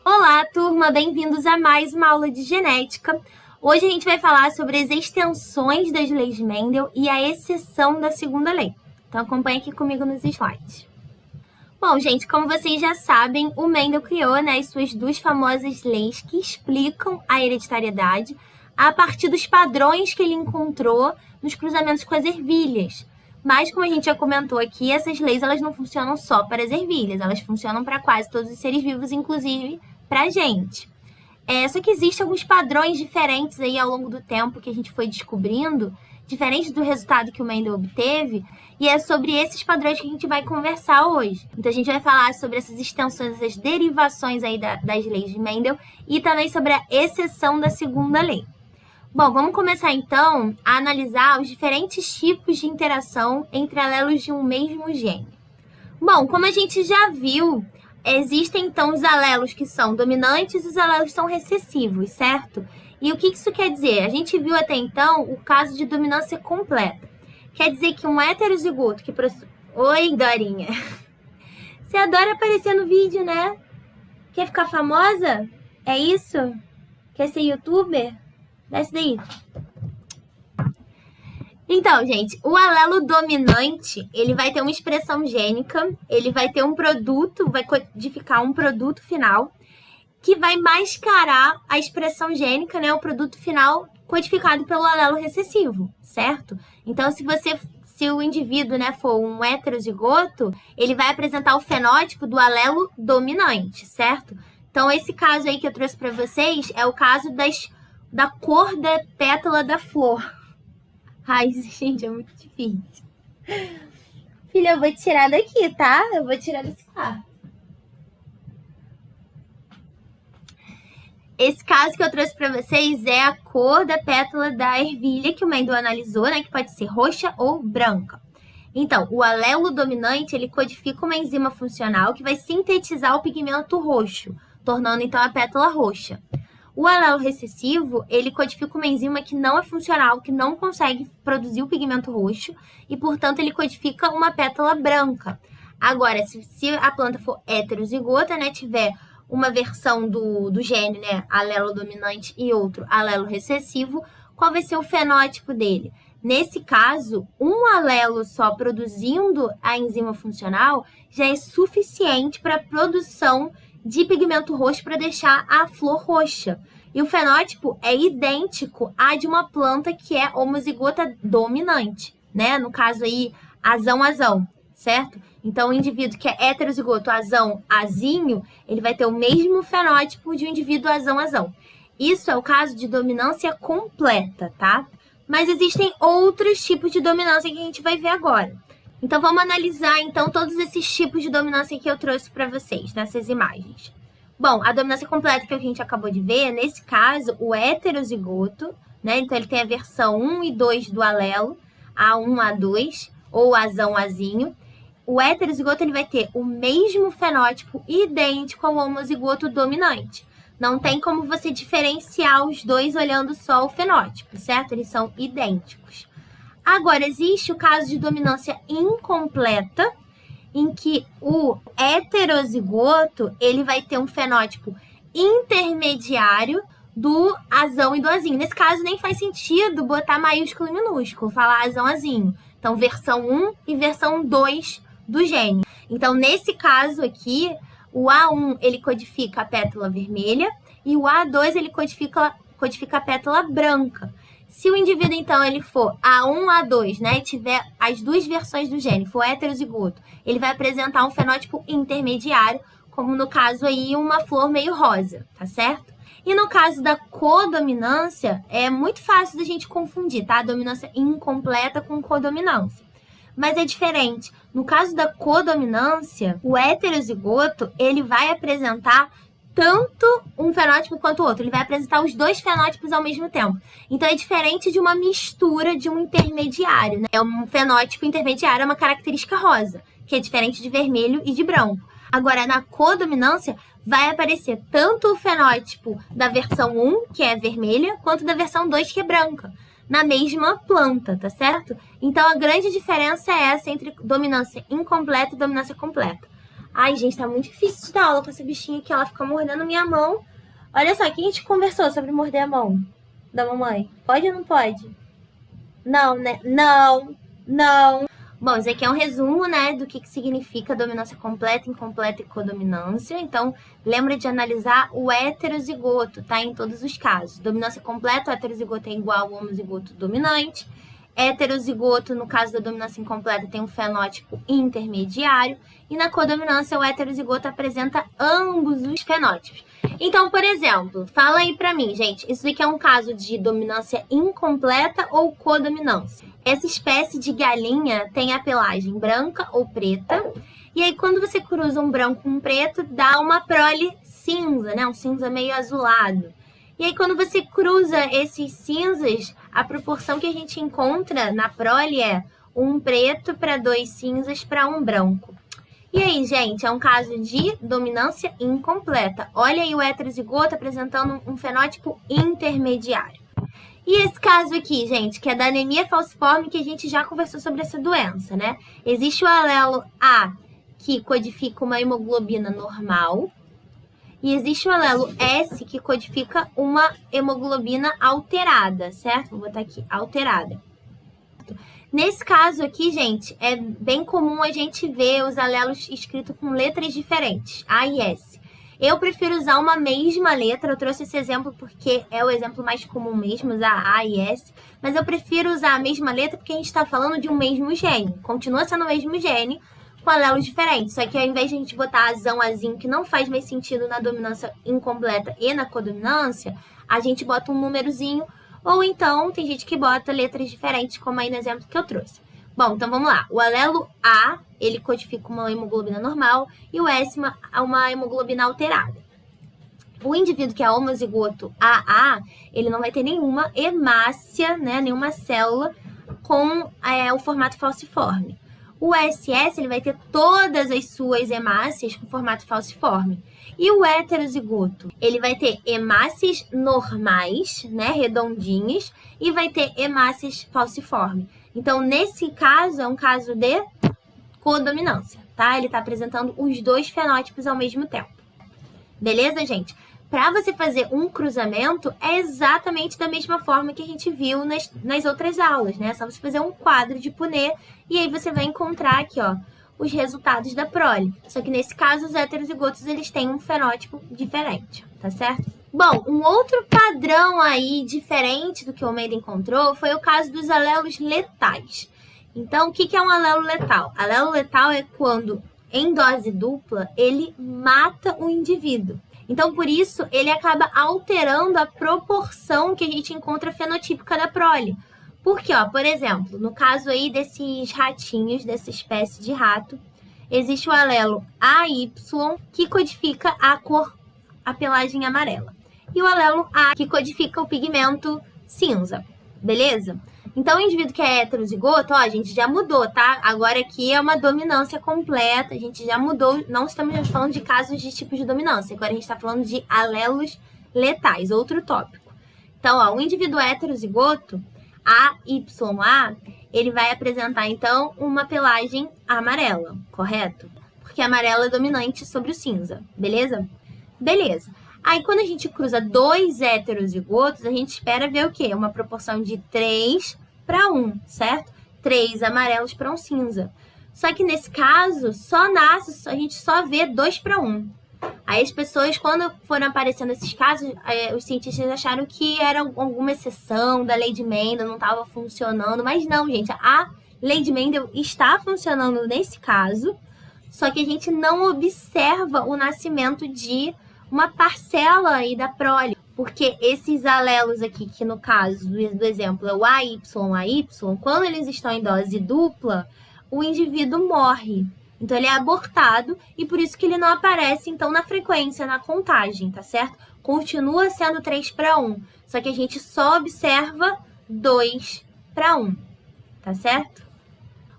Olá, turma! Bem-vindos a mais uma aula de genética. Hoje a gente vai falar sobre as extensões das leis de Mendel e a exceção da segunda lei. Então acompanhe aqui comigo nos slides. Bom, gente, como vocês já sabem, o Mendel criou as suas duas famosas leis que explicam a hereditariedade a partir dos padrões que ele encontrou nos cruzamentos com as ervilhas. Mas, como a gente já comentou aqui, essas leis elas não funcionam só para as ervilhas, elas funcionam para quase todos os seres vivos, inclusive para a gente. Só que existem alguns padrões diferentes aí ao longo do tempo que a gente foi descobrindo, diferentes do resultado que o Mendel obteve, e é sobre esses padrões que a gente vai conversar hoje. Então, a gente vai falar sobre essas extensões, essas derivações aí das leis de Mendel e também sobre a exceção da segunda lei. Bom, vamos começar então a analisar os diferentes tipos de interação entre alelos de um mesmo gene. Bom, como a gente já viu, existem então os alelos que são dominantes e os alelos que são recessivos, certo? E o que isso quer dizer? A gente viu até então o caso de dominância completa. Quer dizer que um heterozigoto que possui... Oi, Dorinha! Você adora aparecer no vídeo, né? Quer ficar famosa? É isso? Quer ser youtuber? Desce daí. Então, gente, o alelo dominante, ele vai ter uma expressão gênica, ele vai ter um produto, vai codificar um produto final, que vai mascarar a expressão gênica, o produto final codificado pelo alelo recessivo, certo? Então, se o indivíduo for um heterozigoto, ele vai apresentar o fenótipo do alelo dominante, certo? Então, esse caso aí que eu trouxe para vocês é o caso da cor da pétala da flor. Ai, gente, é muito difícil. Filha, eu vou tirar daqui, tá? Eu vou tirar desse quarto. Esse caso que eu trouxe para vocês é a cor da pétala da ervilha que o Mendel analisou, que pode ser roxa ou branca. Então, o alelo dominante, ele codifica uma enzima funcional que vai sintetizar o pigmento roxo, tornando então a pétala roxa. O alelo recessivo, ele codifica uma enzima que não é funcional, que não consegue produzir o pigmento roxo e, portanto, ele codifica uma pétala branca. Agora, se a planta for heterozigota, tiver uma versão do gene, alelo dominante e outro alelo recessivo, qual vai ser o fenótipo dele? Nesse caso, um alelo só produzindo a enzima funcional já é suficiente para a produção de pigmento roxo para deixar a flor roxa. E o fenótipo é idêntico à de uma planta que é homozigota dominante, No caso aí, azão-azão, certo? Então, o indivíduo que é heterozigoto azão-azinho, ele vai ter o mesmo fenótipo de um indivíduo azão-azão. Isso é o caso de dominância completa, tá? Mas existem outros tipos de dominância que a gente vai ver agora. Então, vamos analisar, todos esses tipos de dominância que eu trouxe para vocês, nessas imagens. Bom, a dominância completa que a gente acabou de ver, nesse caso, o heterozigoto, Então, ele tem a versão 1 e 2 do alelo, A1, A2, ou azão, azinho. O heterozigoto, ele vai ter o mesmo fenótipo idêntico ao homozigoto dominante. Não tem como você diferenciar os dois olhando só o fenótipo, certo? Eles são idênticos. Agora, existe o caso de dominância incompleta, em que o heterozigoto ele vai ter um fenótipo intermediário do azão e do azinho. Nesse caso, nem faz sentido botar maiúsculo e minúsculo, falar azão, azinho. Então, versão 1 e versão 2 do gene. Então, nesse caso aqui, o A1 ele codifica a pétala vermelha e o A2 ele codifica a pétala branca. Se o indivíduo, então, ele for A1, A2, e tiver as duas versões do gene, for heterozigoto, ele vai apresentar um fenótipo intermediário, como no caso aí, uma flor meio rosa, tá certo? E no caso da codominância, é muito fácil da gente confundir, tá? Dominância incompleta com codominância. Mas é diferente. No caso da codominância, o heterozigoto, ele vai apresentar tanto um fenótipo quanto o outro. Ele vai apresentar os dois fenótipos ao mesmo tempo. Então, é diferente de uma mistura de um intermediário, É um fenótipo intermediário, é uma característica rosa, que é diferente de vermelho e de branco. Agora, na codominância, vai aparecer tanto o fenótipo da versão 1, que é vermelha, quanto da versão 2, que é branca. na mesma planta, tá certo? Então, a grande diferença é essa entre dominância incompleta e dominância completa. Ai, gente, tá muito difícil de dar aula com essa bichinha aqui, ela fica mordendo minha mão. Olha só, o que a gente conversou sobre morder a mão da mamãe? Pode ou não pode? Não, né? Não, não. Bom, isso aqui é um resumo, né, do que significa dominância completa, incompleta e codominância. Então, lembra de analisar o heterozigoto, tá? Em todos os casos. Dominância completa, o heterozigoto é igual ao homozigoto dominante. Heterozigoto, no caso da dominância incompleta, tem um fenótipo intermediário. E na codominância, o heterozigoto apresenta ambos os fenótipos. Então, por exemplo, fala aí pra mim, gente, isso aqui é um caso de dominância incompleta ou codominância? Essa espécie de galinha tem a pelagem branca ou preta, e aí quando você cruza um branco com um preto, dá uma prole cinza, né? Um cinza meio azulado. E aí quando você cruza esses cinzas, a proporção que a gente encontra na prole é 1 preto para 2 cinzas para 1 branco. E aí, gente, é um caso de dominância incompleta. Olha aí o heterozigoto apresentando um fenótipo intermediário. E esse caso aqui, gente, que é da anemia falciforme, que a gente já conversou sobre essa doença, né? Existe o alelo A, que codifica uma hemoglobina normal, e existe o alelo S, que codifica uma hemoglobina alterada, certo? Vou botar aqui, alterada. Nesse caso aqui, gente, é bem comum a gente ver os alelos escritos com letras diferentes, A e S. Eu prefiro usar uma mesma letra, eu trouxe esse exemplo porque é o exemplo mais comum mesmo, usar A e S, mas eu prefiro usar a mesma letra porque a gente está falando de um mesmo gene, continua sendo o mesmo gene, com alelos diferentes, só que ao invés de a gente botar azão, azinho, que não faz mais sentido na dominância incompleta e na codominância, a gente bota um númerozinho, ou então tem gente que bota letras diferentes, como aí no exemplo que eu trouxe. Bom, então vamos lá. O alelo A, ele codifica uma hemoglobina normal e o S, uma hemoglobina alterada. O indivíduo que é homozigoto AA, ele não vai ter nenhuma hemácia, né, nenhuma célula com o formato falciforme. O SS, ele vai ter todas as suas hemácias com formato falciforme. E o heterozigoto, ele vai ter hemácias normais, né, redondinhas, e vai ter hemácias falciforme. Então, nesse caso, é um caso de codominância, tá? Ele está apresentando os dois fenótipos ao mesmo tempo. Beleza, gente? Para você fazer um cruzamento, é exatamente da mesma forma que a gente viu nas outras aulas, né? É só você fazer um quadro de Punnett e aí você vai encontrar aqui, ó, os resultados da prole. Só que nesse caso, os heterozigotos, eles têm um fenótipo diferente, tá certo? Bom, um outro padrão aí diferente do que o Almeida encontrou foi o caso dos alelos letais. Então, o que é um alelo letal? Alelo letal é quando, em dose dupla, ele mata o indivíduo. Então, por isso, ele acaba alterando a proporção que a gente encontra fenotípica da prole. Porque, ó, por exemplo, no caso aí desses ratinhos, dessa espécie de rato, existe o alelo AY, que codifica a cor, a pelagem amarela. E o alelo A, que codifica o pigmento cinza, beleza? Então, o indivíduo que é heterozigoto, ó, a gente já mudou, tá? Agora aqui é uma dominância completa, a gente já mudou, não estamos falando de casos de tipos de dominância, agora a gente está falando de alelos letais, outro tópico. Então, ó, o indivíduo heterozigoto, AYA, ele vai apresentar, então, uma pelagem amarela, correto? Porque amarela é dominante sobre o cinza, beleza? Beleza. Aí, quando a gente cruza dois heterozigotos, a gente espera ver o quê? Uma proporção de 3 para 1, certo? 3 amarelos para 1 cinza. Só que nesse caso, a gente só vê 2 para 1. Aí as pessoas, quando foram aparecendo esses casos, os cientistas acharam que era alguma exceção da lei de Mendel, não estava funcionando. Mas não, gente, a lei de Mendel está funcionando nesse caso, só que a gente não observa o nascimento de uma parcela aí da prole. Porque esses alelos aqui, que no caso do exemplo é o AY, quando eles estão em dose dupla, o indivíduo morre. Então, ele é abortado e por isso que ele não aparece, então, na frequência, na contagem, tá certo? Continua sendo 3 para 1, só que a gente só observa 2 para 1, tá certo?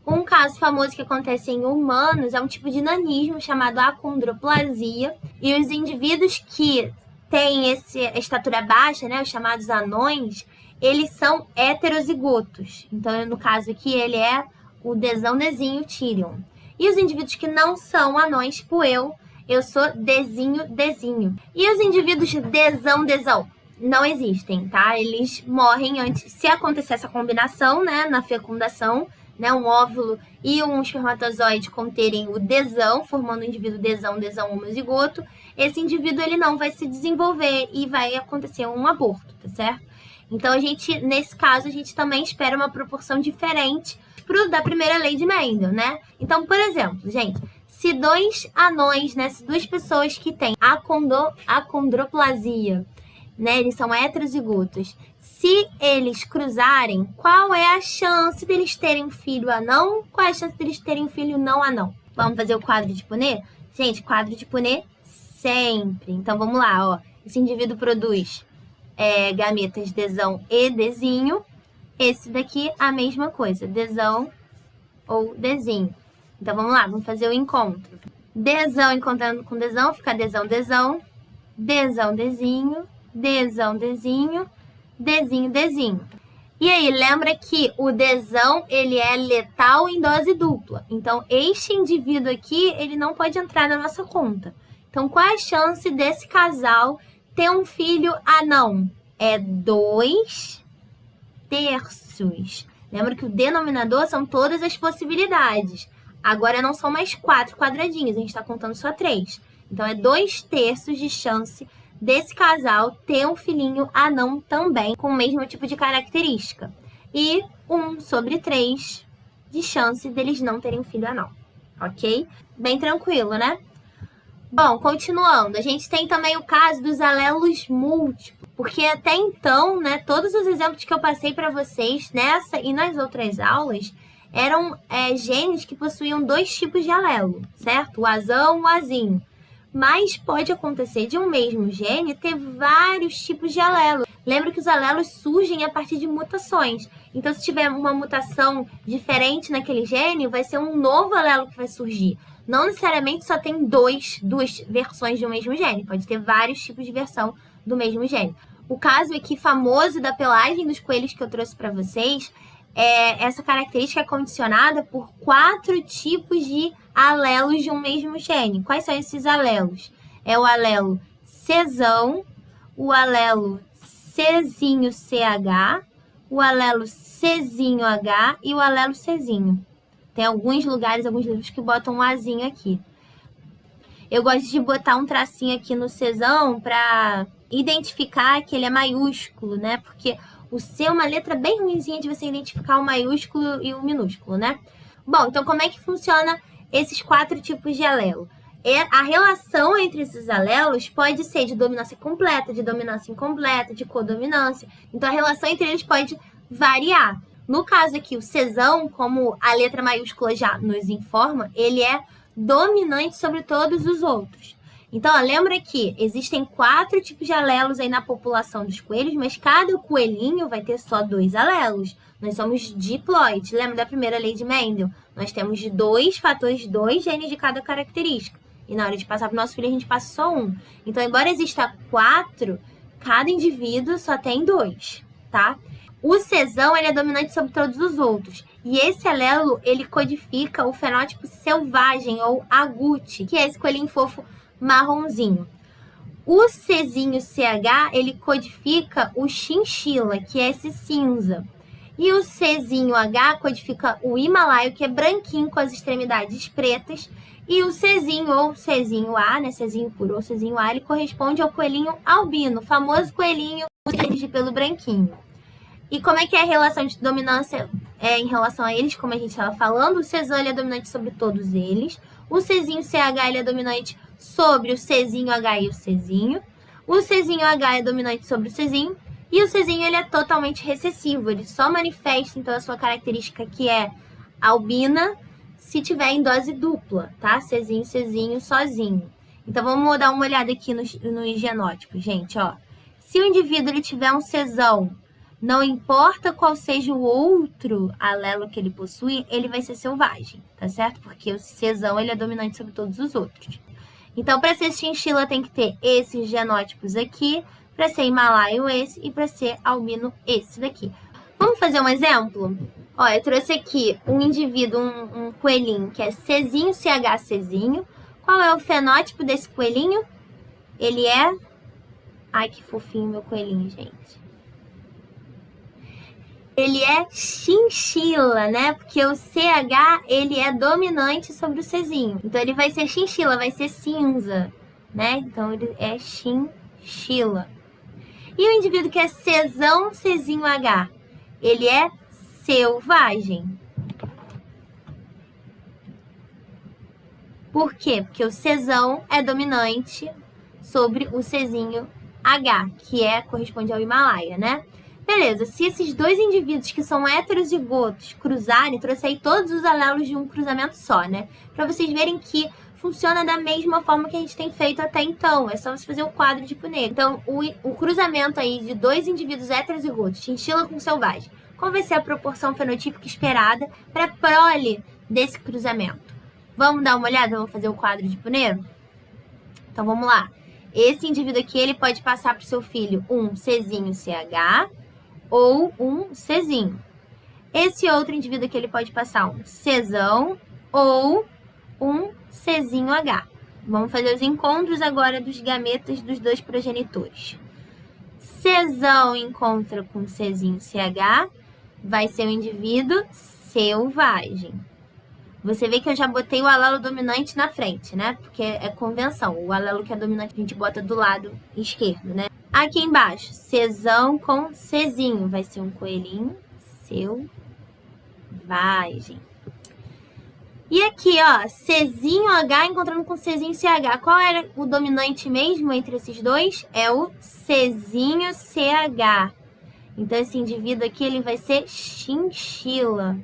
Um caso famoso que acontece em humanos é um tipo de nanismo chamado acondroplasia, e os indivíduos que têm essa estatura baixa, né, os chamados anões, eles são heterozigotos. Então, no caso aqui, ele é o Dzão, Dzinho, Tyrion. E os indivíduos que não são anões, tipo eu sou Dzinho, Dzinho. E os indivíduos Dzão, Dzão não existem, tá? Eles morrem antes, se acontecer essa combinação, né, na fecundação, né, um óvulo e um espermatozoide conterem o Dzão, formando o indivíduo Dzão, Dzão homozigoto, esse indivíduo ele não vai se desenvolver e vai acontecer um aborto, tá certo? Então, nesse caso, a gente também espera uma proporção diferente da primeira lei de Mendel, né? Então, por exemplo, gente, se dois anões, né, se duas pessoas que têm acondroplasia, né, eles são heterozigotos, se eles cruzarem, qual é a chance deles terem um filho anão? Qual é a chance deles terem um filho não anão? Vamos fazer o quadro de Punnett? Gente, quadro de Punnett sempre. Então, vamos lá, ó. Esse indivíduo produz gametas Dzão e Dzinho. Esse daqui, a mesma coisa, Dzão ou Dzinho. Então, vamos lá, vamos fazer o encontro. Dzão encontrando com Dzão, fica Dzão, Dzão, Dzão, Dzinho, Dzão, Dzinho, Dzinho, Dzinho. E aí, lembra que o Dzão, ele é letal em dose dupla. Então, este indivíduo aqui, ele não pode entrar na nossa conta. Então, qual é a chance desse casal ter um filho anão? É 2/3. Lembra que o denominador são todas as possibilidades. Agora não são mais 4 quadradinhos, a gente está contando só 3. Então, é 2/3 de chance desse casal ter um filhinho anão também, com o mesmo tipo de característica. E 1/3 de chance deles não terem um filho anão, ok? Bem tranquilo, né? Bom, continuando, a gente tem também o caso dos alelos múltiplos, porque até então, né, todos os exemplos que eu passei para vocês nessa e nas outras aulas eram genes que possuíam 2 tipos de alelo, certo? O azão e o azinho. Mas pode acontecer de um mesmo gene ter vários tipos de alelo. Lembra que os alelos surgem a partir de mutações. Então, se tiver uma mutação diferente naquele gene, vai ser um novo alelo que vai surgir. Não necessariamente só tem duas versões de um mesmo gene. Pode ter vários tipos de versão do mesmo gene. O caso aqui famoso da pelagem dos coelhos que eu trouxe para vocês, essa característica é condicionada por 4 tipos de alelos de um mesmo gene. Quais são esses alelos? É o alelo Czão, o alelo Czinho CH, o alelo Czinho H e o alelo Czinho. Tem alguns lugares, alguns livros que botam um Azinho aqui. Eu gosto de botar um tracinho aqui no Czão para identificar que ele é maiúsculo, né? Porque o C é uma letra bem ruinzinha de você identificar o maiúsculo e o minúsculo, né? Bom, então como é que funciona esses 4 tipos de alelo? A relação entre esses alelos pode ser de dominância completa, de dominância incompleta, de codominância. Então, a relação entre eles pode variar. No caso aqui, o Czão, como a letra maiúscula já nos informa, ele é dominante sobre todos os outros. Então, ó, lembra que existem 4 tipos de alelos aí na população dos coelhos, mas cada coelhinho vai ter só 2 alelos. Nós somos diploides. Lembra da primeira lei de Mendel? Nós temos 2 fatores, 2 genes de cada característica. E na hora de passar para o nosso filho, a gente passa só 1. Então, embora exista 4, cada indivíduo só tem 2, tá? O Czão, ele é dominante sobre todos os outros. E esse alelo, ele codifica o fenótipo selvagem, ou agute, que é esse coelhinho fofo marronzinho. O Czinho CH, ele codifica o chinchila, que é esse cinza. E o Czinho H codifica o himalaio, que é branquinho com as extremidades pretas. E o Czinho, ou Czinho A, né, Czinho puro ou Czinho A, ele corresponde ao coelhinho albino, o famoso coelhinho de pelo branquinho. E como é que é a relação de dominância em relação a eles, como a gente estava falando? O Czão, ele é dominante sobre todos eles. O Czinho CH, ele é dominante sobre o Czinho H e o Czinho. O Czinho H é dominante sobre o Czinho. E o Czinho, ele é totalmente recessivo. Ele só manifesta, então, a sua característica que é albina se tiver em dose dupla, tá? Czinho, sozinho. Então, vamos dar uma olhada aqui nos genótipos, gente, ó. Se o indivíduo ele tiver um Czão, não importa qual seja o outro alelo que ele possui, ele vai ser selvagem, tá certo? Porque o Czão, ele é dominante sobre todos os outros. Então, para ser chinchila, tem que ter esses genótipos aqui, para ser himalaio esse e para ser albino esse daqui. Vamos fazer um exemplo? Ó, eu trouxe aqui um indivíduo, um coelhinho, que é Czinho, CHCzinho. Qual é o fenótipo desse coelhinho? Ele é... Ai, que fofinho meu coelhinho, gente. Ele é chinchila, né? Porque o CH, ele é dominante sobre o Czinho. Então, ele vai ser chinchila, vai ser cinza, né? Então, ele é chinchila. E o indivíduo que é Czão, Czinho H, ele é selvagem. Por quê? Porque o Czão é dominante sobre o Czinho H, que corresponde ao Himalaia, né? Beleza, se esses dois indivíduos que são heterozigotos cruzarem, trouxe aí todos os alelos de um cruzamento só, né? Pra vocês verem que funciona da mesma forma que a gente tem feito até então. É só você fazer o quadro de Punnett. Então, o cruzamento aí de dois indivíduos heterozigotos, chinchila com selvagem, qual vai ser a proporção fenotípica esperada para a prole desse cruzamento? Vamos dar uma olhada? Vamos fazer o quadro de Punnett? Então, vamos lá. Esse indivíduo aqui, ele pode passar para o seu filho um Czinho CH ou um Czinho. Esse outro indivíduo aqui, ele pode passar um Czão ou um Czinho H. Vamos fazer os encontros agora dos gametas dos dois progenitores. Czão encontra com Czinho CH, vai ser um indivíduo selvagem. Você vê que eu já botei o alelo dominante na frente, né? Porque é convenção. O alelo que é dominante a gente bota do lado esquerdo, né? Aqui embaixo, Czão com Czinho. Vai ser um coelhinho selvagem. E aqui, ó, Czinho H encontrando com Czinho CH. Qual era o dominante mesmo entre esses dois? É o Czinho CH. Então, esse indivíduo aqui, ele vai ser chinchila.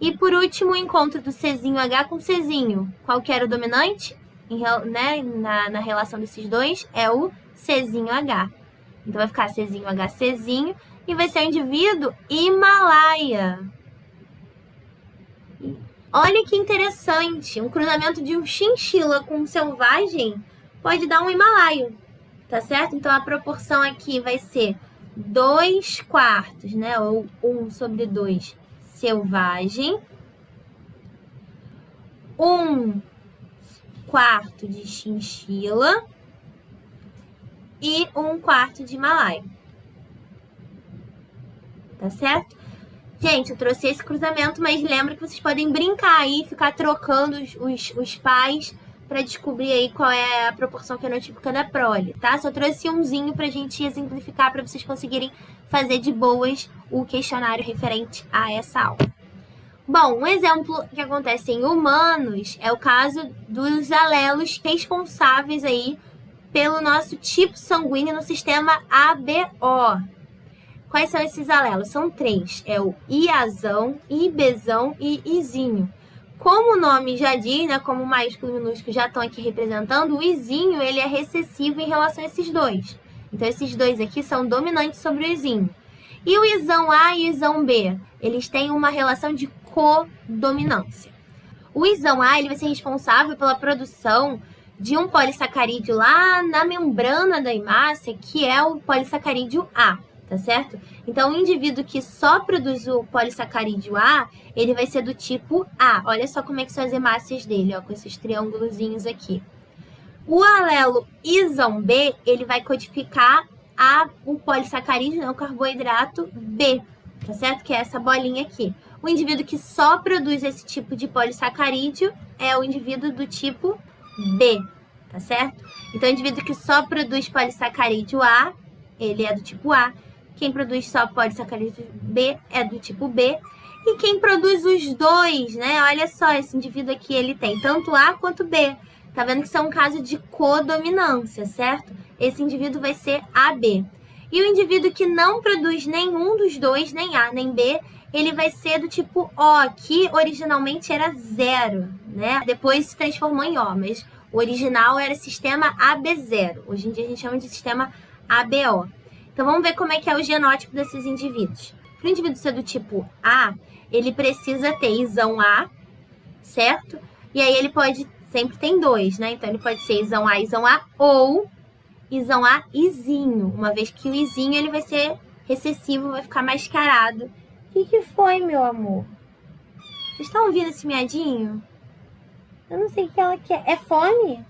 E por último, o encontro do Czinho H com Czinho. Qual que era o dominante? Na relação desses dois, é o Czinho H. Então, vai ficar Czinho H, Czinho. E vai ser o indivíduo Himalaia. Olha que interessante. Um cruzamento de um chinchila com um selvagem pode dar um himalaio. Tá certo? Então, a proporção aqui vai ser 2/4, né? Ou 1/2 selvagem, 1/4 de chinchila e 1/4 de Himalaia. Tá certo? Gente, eu trouxe esse cruzamento, mas lembra que vocês podem brincar aí, ficar trocando os pais para descobrir aí qual é a proporção fenotípica da prole, tá? Só trouxe umzinho pra gente exemplificar para vocês conseguirem fazer de boas o questionário referente a essa aula. Bom, um exemplo que acontece em humanos é o caso dos alelos responsáveis aí pelo nosso tipo sanguíneo no sistema ABO. Quais são esses alelos? São 3. É o IAzão, IBzão e Izinho. Como o nome já diz, né, como o maiúsculo e minúsculo já estão aqui representando, o Izinho ele é recessivo em relação a esses dois. Então, esses dois aqui são dominantes sobre o Izinho. E o Izão A e o Izão B, eles têm uma relação de codominância. O Izão A ele vai ser responsável pela produção de um polissacarídeo lá na membrana da hemácia, que é o polissacarídeo A. Tá certo? Então, o indivíduo que só produz o polissacarídeo A, ele vai ser do tipo A. Olha só como é que são as hemácias dele, ó, com esses triângulozinhos aqui. O alelo Izão B, ele vai codificar o polissacarídeo, né, o carboidrato B, tá certo? Que é essa bolinha aqui. O indivíduo que só produz esse tipo de polissacarídeo é o indivíduo do tipo B, tá certo? Então, o indivíduo que só produz polissacarídeo A, ele é do tipo A. Quem produz só polissacarídeo B é do tipo B. E quem produz os dois, né? Olha só, esse indivíduo aqui, ele tem tanto A quanto B. Tá vendo que isso é um caso de codominância, certo? Esse indivíduo vai ser AB. E o indivíduo que não produz nenhum dos dois, nem A nem B, ele vai ser do tipo O, que originalmente era 0, né? Depois se transformou em O, mas o original era sistema AB0. Hoje em dia a gente chama de sistema ABO. Então, vamos ver como é que é o genótipo desses indivíduos. Para o indivíduo ser do tipo A, ele precisa ter Izão A, certo? E aí ele pode, sempre tem 2, né? Então, ele pode ser Izão A ou Isão A, Izinho. Uma vez que o Izinho ele vai ser recessivo, vai ficar mascarado. O que foi, meu amor? Vocês estão ouvindo esse miadinho? Eu não sei o que ela quer. É fome?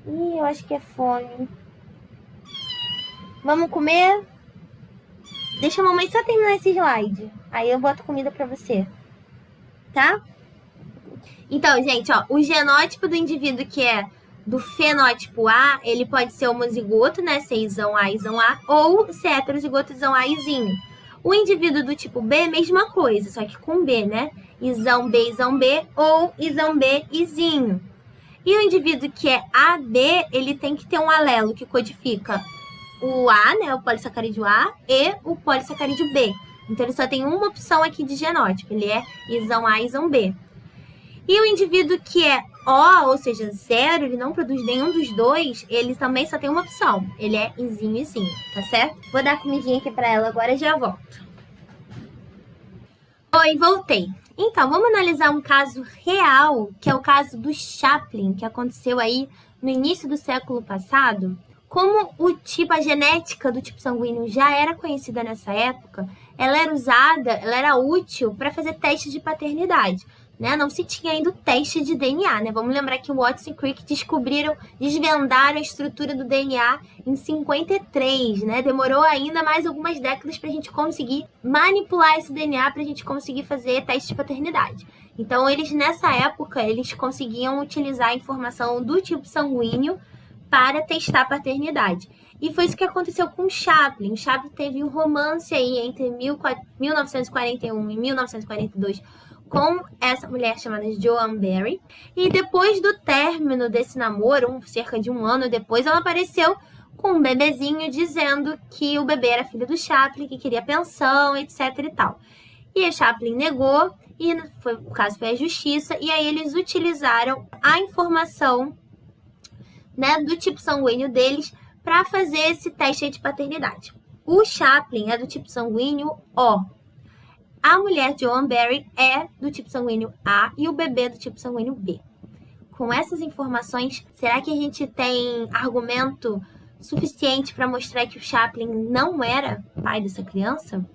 Ih, eu acho que é fome. Vamos comer? Deixa a mamãe só terminar esse slide. Aí eu boto comida pra você. Tá? Então, gente, ó, o genótipo do indivíduo que é do fenótipo A, ele pode ser homozigoto, né? Ser Isão A, Isão A, ou ser heterozigoto, Isão A, Izinho. O indivíduo do tipo B, mesma coisa, só que com B, né? Isão B, ou Isão B, Izinho. E o indivíduo que é AB, ele tem que ter um alelo que codifica o A, né? O polissacarídeo A, e o polissacarídeo B. Então, ele só tem uma opção aqui de genótipo. Ele é Isão A, Isão B. E o indivíduo que é O, ou seja, zero, ele não produz nenhum dos dois, ele também só tem uma opção. Ele é Izinho, Izinho, tá certo? Vou dar comidinha aqui pra ela agora e já volto. Oi, voltei. Então, vamos analisar um caso real, que é o caso do Chaplin, que aconteceu aí no início do século passado. Como a genética do tipo sanguíneo já era conhecida nessa época, ela era usada, ela era útil para fazer testes de paternidade. Né? Não se tinha ainda o teste de DNA, né? Vamos lembrar que o Watson e Crick desvendaram a estrutura do DNA em 53, né? Demorou ainda mais algumas décadas para a gente conseguir manipular esse DNA, para a gente conseguir fazer teste de paternidade. Então, nessa época, eles conseguiam utilizar a informação do tipo sanguíneo para testar a paternidade. E foi isso que aconteceu com o Chaplin. O Chaplin teve um romance aí entre 1941 e 1942 com essa mulher chamada Joan Barry. E depois do término desse namoro, cerca de um ano depois, ela apareceu com um bebezinho dizendo que o bebê era filho do Chaplin, que queria pensão, etc e tal. E a Chaplin negou, e o caso foi à justiça, e aí eles utilizaram a informação, né, do tipo sanguíneo deles para fazer esse teste de paternidade. O Chaplin é do tipo sanguíneo O. A mulher Joan Barry é do tipo sanguíneo A e o bebê é do tipo sanguíneo B. Com essas informações, será que a gente tem argumento suficiente para mostrar que o Chaplin não era pai dessa criança?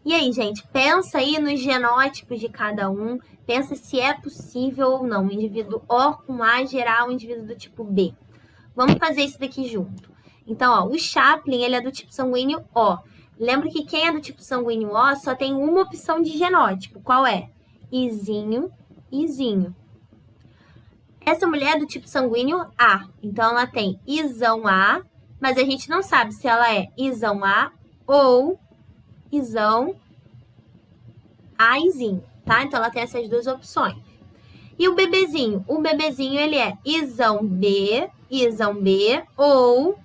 E aí, gente, pensa aí nos genótipos de cada um, pensa se é possível ou não, o indivíduo O com A gerar um indivíduo do tipo B. Vamos fazer isso daqui junto. Então, ó, o Chaplin, ele é do tipo sanguíneo O. Lembra que quem é do tipo sanguíneo O só tem uma opção de genótipo. Qual é? Izinho, Izinho. Essa mulher é do tipo sanguíneo A. Então, ela tem Isão A, mas a gente não sabe se ela é Isão A ou Isão A, Izinho, tá? Então, ela tem essas duas opções. E o bebezinho? O bebezinho, ele é Isão B ou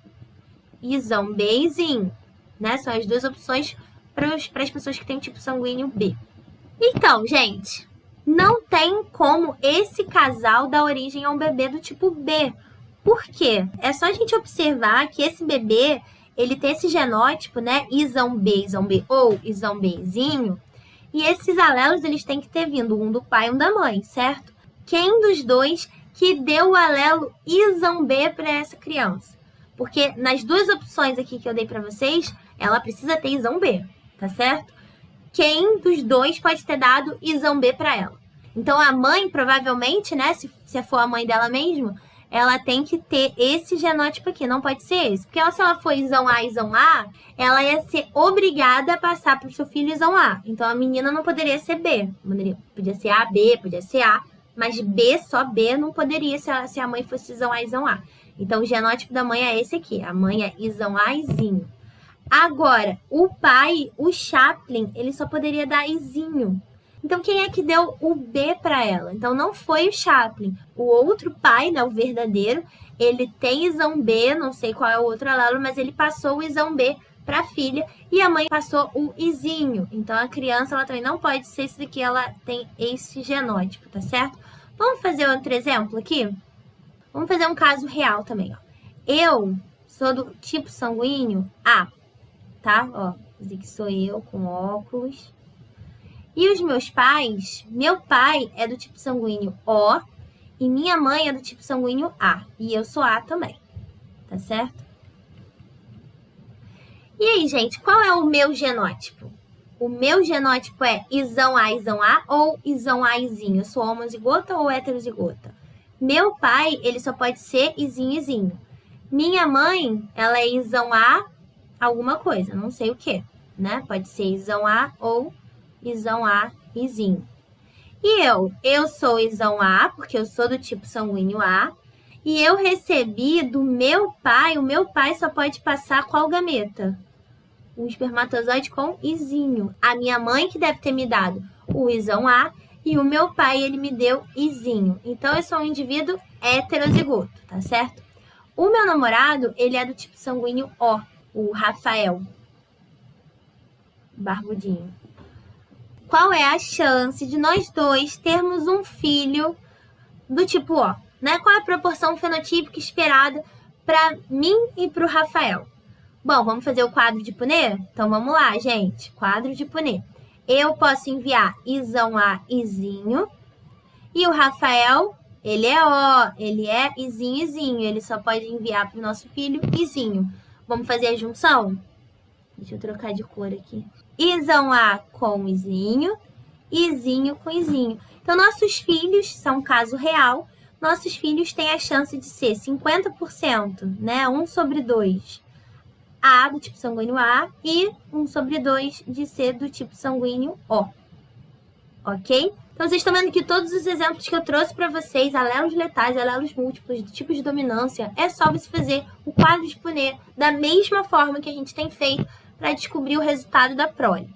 Isão B, Izinho. Né? São as duas opções para as pessoas que têm tipo sanguíneo B. Então, gente, não tem como esse casal dar origem a um bebê do tipo B. Por quê? É só a gente observar que esse bebê, ele tem esse genótipo, né? Isão B ou Isão Bzinho. E esses alelos, eles têm que ter vindo um do pai e um da mãe, certo? Quem dos dois que deu o alelo Isão B para essa criança? Porque nas duas opções aqui que eu dei para vocês, ela precisa ter Isão B, tá certo? Quem dos dois pode ter dado Isão B para ela? Então, a mãe, provavelmente, né, se for a mãe dela mesmo, ela tem que ter esse genótipo aqui, não pode ser esse. Porque se ela for Isão A, ela ia ser obrigada a passar para o seu filho Isão A. Então, a menina não poderia ser B. Podia ser A, B, podia ser A. Mas B, só B, não poderia se a mãe fosse Isão A. Então, o genótipo da mãe é esse aqui. A mãe é Isão A, Izinho. Agora, o pai, o Chaplin, ele só poderia dar Izinho. Então, quem é que deu o B para ela? Então, não foi o Chaplin. O outro pai, né, o verdadeiro, ele tem Isão B, não sei qual é o outro alelo, mas ele passou o Isão B para a filha e a mãe passou o Izinho. Então, a criança, ela também não pode ser isso daqui, ela tem esse genótipo, tá certo? Vamos fazer outro exemplo aqui? Vamos fazer um caso real também, ó. Eu sou do tipo sanguíneo A, tá? Ó, esse aqui sou eu com óculos. E os meus pais, meu pai é do tipo sanguíneo O e minha mãe é do tipo sanguíneo A. E eu sou A também, tá tá certo? E aí, gente, qual é o meu genótipo? O meu genótipo é Izão A ou Izão A, Izinho. Eu sou homozigota ou heterozigota? Meu pai, ele só pode ser Izinho, Izinho. Minha mãe, ela é Izão A alguma coisa, não sei o que, né? Pode ser Izão A ou Izão A, Izinho. E eu sou Izão A, porque eu sou do tipo sanguíneo A. E eu recebi do meu pai, o meu pai só pode passar qual gameta? Um espermatozoide com Izinho. A minha mãe que deve ter me dado o Izão A e o meu pai, ele me deu Izinho. Então, eu sou um indivíduo heterozigoto, tá certo? O meu namorado, ele é do tipo sanguíneo O, o Rafael. Barbudinho. Qual é a chance de nós dois termos um filho do tipo O, né? Qual é a proporção fenotípica esperada para mim e para o Rafael? Bom, vamos fazer o quadro de Punnett? Então, vamos lá, gente. Quadro de Punnett. Eu posso enviar Izão A, Izinho. E o Rafael, ele é O, ele é Izinho, Izinho. Ele só pode enviar para o nosso filho Izinho. Vamos fazer a junção? Deixa eu trocar de cor aqui. Izão A com Izinho, Izinho com Izinho. Então, nossos filhos são caso real. Nossos filhos têm a chance de ser 50%, né? 1/2 A do tipo sanguíneo A e 1/2 de ser do tipo sanguíneo O. Ok? Então, vocês estão vendo que todos os exemplos que eu trouxe para vocês, alelos letais, alelos múltiplos, do tipo de dominância, é só você fazer o quadro de Punnett da mesma forma que a gente tem feito para descobrir o resultado da prole.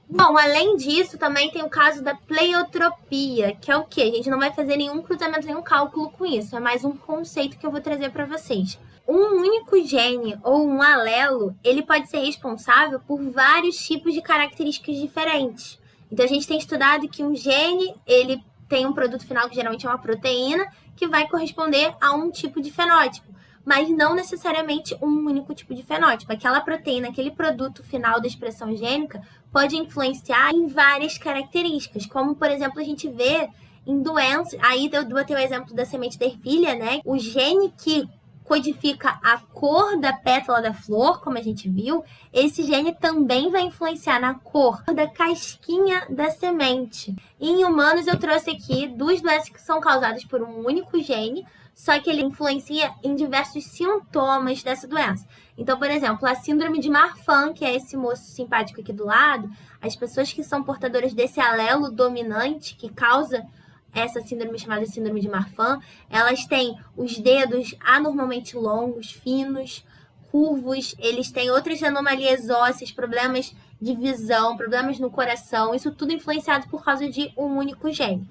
Bom, além disso, também tem o caso da pleiotropia, que é o quê? A gente não vai fazer nenhum cruzamento, nenhum cálculo com isso. É mais um conceito que eu vou trazer para vocês. Um único gene ou um alelo, ele pode ser responsável por vários tipos de características diferentes. Então, a gente tem estudado que um gene, ele tem um produto final que geralmente é uma proteína, que vai corresponder a um tipo de fenótipo, mas não necessariamente um único tipo de fenótipo. Aquela proteína, aquele produto final da expressão gênica, pode influenciar em várias características, como, por exemplo, a gente vê em doenças. Aí eu botei o exemplo da semente da ervilha, né? O gene que codifica a cor da pétala da flor, como a gente viu, esse gene também vai influenciar na cor da casquinha da semente. E em humanos, eu trouxe aqui 2 doenças que são causadas por um único gene, só que ele influencia em diversos sintomas dessa doença. Então, por exemplo, a síndrome de Marfan, que é esse moço simpático aqui do lado, as pessoas que são portadoras desse alelo dominante que causa essa síndrome chamada síndrome de Marfan, elas têm os dedos anormalmente longos, finos, curvos, eles têm outras anomalias ósseas, problemas de visão, problemas no coração, isso tudo influenciado por causa de um único gene.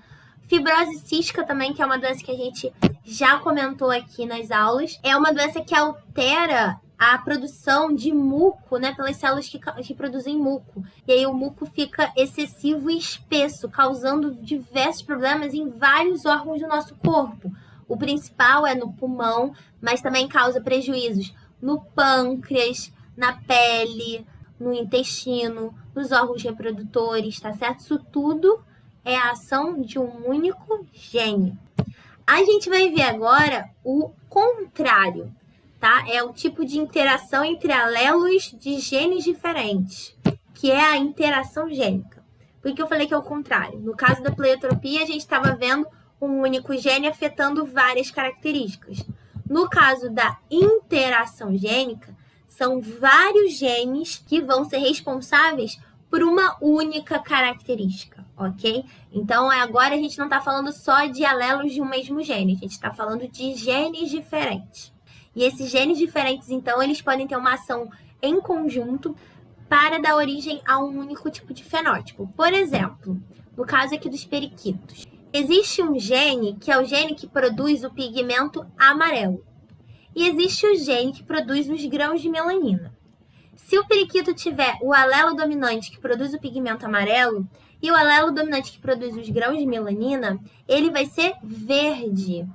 Fibrose cística também, que é uma doença que a gente já comentou aqui nas aulas, é uma doença que altera a produção de muco, né, pelas células que produzem muco. E aí o muco fica excessivo e espesso, causando diversos problemas em vários órgãos do nosso corpo. O principal é no pulmão, mas também causa prejuízos no pâncreas, na pele, no intestino, nos órgãos reprodutores, tá certo? Isso tudo é a ação de um único gene. A gente vai ver agora o contrário, tá? É o tipo de interação entre alelos de genes diferentes, que é a interação gênica. Por que eu falei que é o contrário? No caso da pleiotropia, a gente estava vendo um único gene afetando várias características. No caso da interação gênica, são vários genes que vão ser responsáveis por uma única característica, ok? Então, agora a gente não está falando só de alelos de um mesmo gene, a gente está falando de genes diferentes. E esses genes diferentes, então, eles podem ter uma ação em conjunto para dar origem a um único tipo de fenótipo. Por exemplo, no caso aqui dos periquitos, existe um gene que é o gene que produz o pigmento amarelo. E existe o gene que produz os grãos de melanina. Se o periquito tiver o alelo dominante que produz o pigmento amarelo e o alelo dominante que produz os grãos de melanina, ele vai ser verde,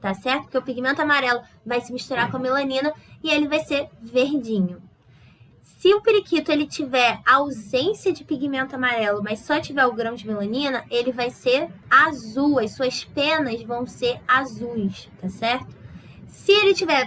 tá certo? Porque o pigmento amarelo vai se misturar com a melanina e ele vai ser verdinho. Se o periquito ele tiver ausência de pigmento amarelo, mas só tiver o grão de melanina, ele vai ser azul, as suas penas vão ser azuis, tá certo? Se ele tiver